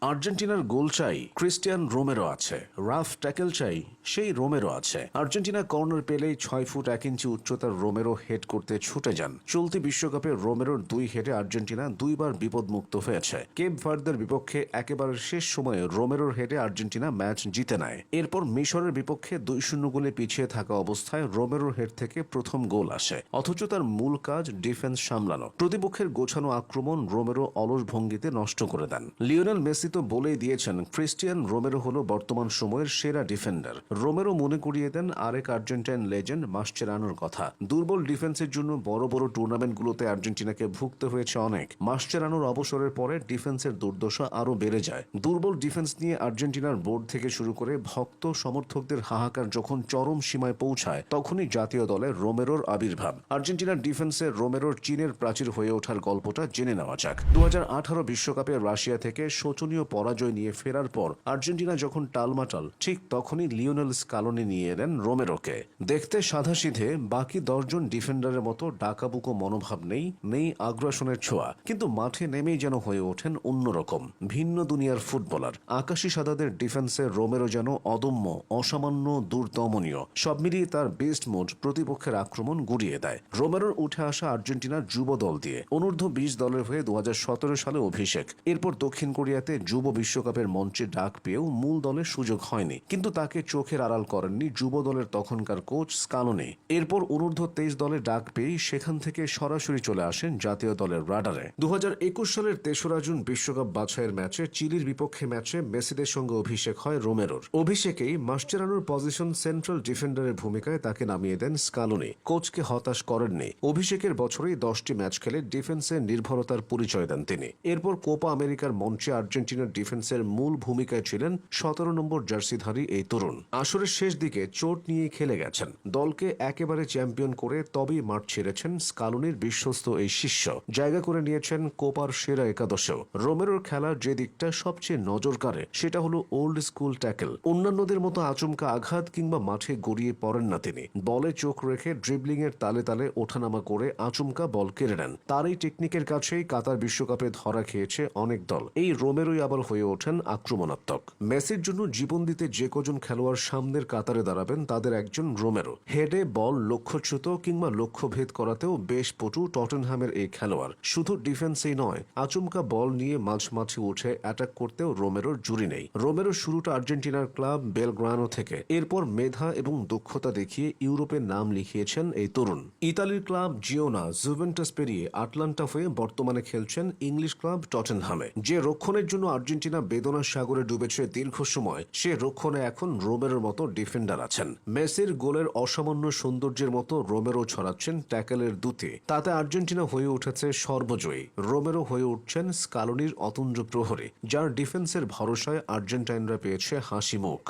আর্জেন্টিনার গোল চাই, Cristian Romero আছে। রাফ ট্যাকেল চাই, সেই রোমেরো আছে। আর্জেন্টিনা কর্নার পেলেই 6 ফুট 1 ইঞ্চি উচ্চতার রোমেরো হেড করতে ছুটে যান। চলতি বিশ্বকাপে রোমেরোর 2 হেডে আর্জেন্টিনা 2বার বিপদমুক্ত হয়েছে। কেপ ভার্দের বিপক্ষে একেবারে শেষ সময়ে রোমেরোর হেডে আর্জেন্টিনা ম্যাচ জিতে নেয়। এরপর মিশরের বিপক্ষে 2-0 গোলে পিছিয়ে থাকা অবস্থায় রোমেরোর হেড থেকে প্রথম গোল আসে। অথচ তার মূল কাজ ডিফেন্স সামলানো। প্রতিপক্ষের গোছানো আক্রমণ রোমেরো অলস ভঙ্গিতে নষ্ট করে দেন। লিওনেল মেসি তো বলেই দিয়েছেন, ক্রিস্টিয়ান রোমেরো হলো বর্তমান সময়ের সেরা ডিফেন্ডার। রোমেরো মনে করিয়ে দেন আরেক আর্জেন্টাইন লেজেন্ড মাসচেরানোর কথা। দুর্বল ডিফেন্সের জন্য বড় বড় টুর্নামেন্টগুলোতে আর্জেন্টিনাকে ভুগতে হয়েছে অনেক। মাসচেরানোর অবসরের পরে ডিফেন্সের দুর্দশা আরও বেড়ে যায়। দুর্বল ডিফেন্স নিয়ে আর্জেন্টিনার বোর্ড থেকে শুরু করে ভক্ত সমর্থকদের হাহাকার যখন চরম সীমায় পৌঁছায়, তখনই জাতীয় দলে রোমেরোর আবির্ভাব। আর্জেন্টিনার ডিফেন্সে রোমেরোর চীনের প্রাচীর হয়ে ওঠার গল্পটা জেনে নেওয়া যাক। 2018 বিশ্বকাপে রাশিয়া থেকে শোচনীয় পরাজয় নিয়ে ফেরার পর আর্জেন্টিনা যখন টালমাটাল, ঠিক তখনই লিওনেল স্কালোনি নিয়ে এলেন রোমেরোকে। দেখতে সাধাসিধে, বাকি 10 জন ডিফেন্ডারের মতো ডাকাবুকো মনোভাব নেই আগ্রাসনের ছোঁয়া, কিন্তু মাঠে নেমেই যেন হয়ে ওঠেন অন্যরকম, ভিন্ন দুনিয়ার ফুটবলার। আকাশি সাদাদের ডিফেন্সে রোমেরো যেন অদম্য, অসামান্য, দুর্দমনীয়। সব মিলিয়ে তার বেস্ট মোড প্রতিপক্ষের আক্রমণ গুড়িয়ে দেয়। রোমেরোর উঠে আসা আর্জেন্টিনার যুব দল দিয়ে অনূর্ধ্ব 20 দলের হয়ে 2017 সালে অভিষেক। এরপর দক্ষিণ কোরিয়াতে যুব বিশ্বকাপের মঞ্চে ডাক পেয়েও মূল দলের সুযোগ হয়নি, কিন্তু তাকে চোখের আড়াল করেননি যুব দলের তখনকার কোচ স্কালোনি। এরপর অনূর্ধ্ব 23 দলে ডাক পেয়েই সেখান থেকে সরাসরি চলে আসেন জাতীয় দলের রাডারে। 2021 সালের 3রা জুন বিশ্বকাপ বাছাইয়ের ম্যাচে চিলির বিপক্ষে ম্যাচে মেসিদের সঙ্গে অভিষেক হয় রোমেরোর। অভিষেকেই মাসচেরানোর পজিশন সেন্ট্রাল ডিফেন্ডারের ভূমিকায় তাকে নামিয়ে দেন স্কালোনি। কোচকে হতাশ করেননি। অভিষেকের বছরেই 10টি ম্যাচ খেলে ডিফেন্সে নির্ভরতার পরিচয় দেন তিনি। এরপর কোপা আমেরিকার মঞ্চে আর্জেন্টিনার ডিফেন্সের মূল ভূমিকায় ছিলেন 17 নম্বর জার্সিধারী এই তরুণ। আসরের শেষ দিকে চোট নিয়ে খেলে গেছেন। দলকে একেবারে চ্যাম্পিয়ন করে তবেই মাঠ ছেড়েছেন স্কালোনির বিশ্বস্ত এই শিষ্য। জায়গা করে নিয়েছেন কোপার সেরা একাদশেও। রোমেরোর খেলার যে দিকটা সবচেয়ে নজর কাড়ে, সেটা হলো ওল্ড স্কুল ট্যাকেল। অন্যান্যদের মতো আচমকা আঘাত কিংবা মাঠে গড়িয়ে পড়েন না তিনি। বলে চোখ রেখে ড্রিবলিং এর তালে তালে ওঠানামা করে আচমকা বল কেড়ে নেন। তার এই টেকনিকের কাছেই কাতার বিশ্বকাপে ধরা খেয়েছে অনেক দল। এই রোমেরোই আবার হয়ে ওঠেন আক্রমণাত্মক। মেসির জন্য জীবন দিতে যে কজন খেলোয়াড় সামনের কাতারে দাঁড়াবেন, তাদের একজন রোমেরো। হেডে বল লক্ষ্যচ্যুত কিংবা লক্ষ্যভেদ করাতেও বেশ পটু টটেনহামের এই খেলোয়াড়। শুধু ডিফেন্সেই নয়, আচমকা বল নিয়ে মাঝমাঝি উঠে অ্যাটাক করতেও রোমেরোর জুড়ি নেই। রোমেরোর শুরুটা আর্জেন্টিনার ক্লাব বেলগ্রানো থেকে। এরপর মেধা এবং দক্ষতা দেখিয়ে ইউরোপের নাম লিখিয়েছেন এই তরুণ। ইতালির ক্লাব জিওনা, জুভেন্টাস পেরিয়ে আটলান্টা হয়ে বর্তমানে খেলছেন ইংলিশ ক্লাব টটেনহামে। যে রক্ষণের জন্য আর্জেন্টিনা বেদনার সাগরে ডুবেছে দীর্ঘ সময়, সে রক্ষণে এখন রোমেরোর মতো ডিফেন্ডার আছেন। মেসির গোলের অসামান্য সৌন্দর্যের মতো রোমেরো ছড়াচ্ছেন ট্যাকেলের দুতে। তাতে আর্জেন্টিনা হয়ে উঠেছে সর্বজয়ী। রোমেরো হয়ে উঠছেন স্কালোনির অতুল্য প্রহরী, যার ডিফেন্সের ভরসায় আর্জেন্টাইনরা পেয়েছে হাসি মুখ।